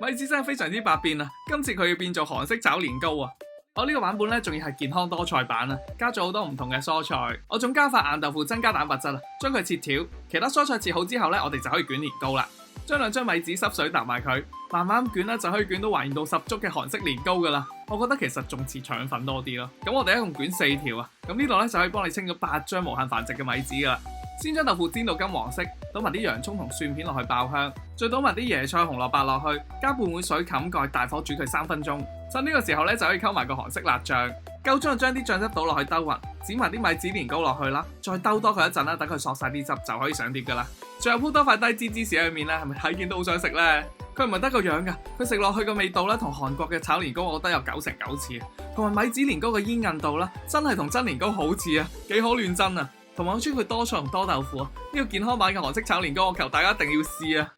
米子真係非常之百變啊！今次佢要變做韓式炒年糕啊！我呢個版本咧，仲要係健康多菜版啊，加咗好多唔同嘅蔬菜。我仲加發硬豆腐增加蛋白質啊，將佢切條。其他蔬菜切好之後咧，我哋就可以捲年糕啦。將兩張米紙濕水搭埋佢，慢慢捲咧就可以捲到還原度十足嘅韓式年糕噶啦。我覺得其實仲似腸粉多啲咯。咁我哋一共捲4條啊，咁呢度咧就可以幫你清咗8張無限繁殖嘅米紙噶啦。先將豆腐煎到金黃色，倒埋啲洋葱同蒜片落去爆香，再倒埋啲椰菜、紅蘿蔔落去，加半碗水冚蓋，大火煮佢3分鐘。趁呢個時候咧就可以溝埋個韓式辣醬，夠鐘就將啲醬汁倒落去兜勻，剪埋啲米紙年糕落去啦，再兜多佢一陣啦，等佢索晒啲汁就可以上碟噶啦。最後鋪多塊低脂芝士喺面咧，係咪睇見都好想食呢？佢唔係得個樣噶，佢食落去嘅味道咧，同韓國嘅炒年糕我覺得有9成9似，同埋米紙年糕嘅煙韌度啦，真係同真年糕好似啊，幾可亂真啊！同埋我中意佢多菜同多豆腐啊！呢個健康版嘅韓式炒年糕，我求大家一定要試啊！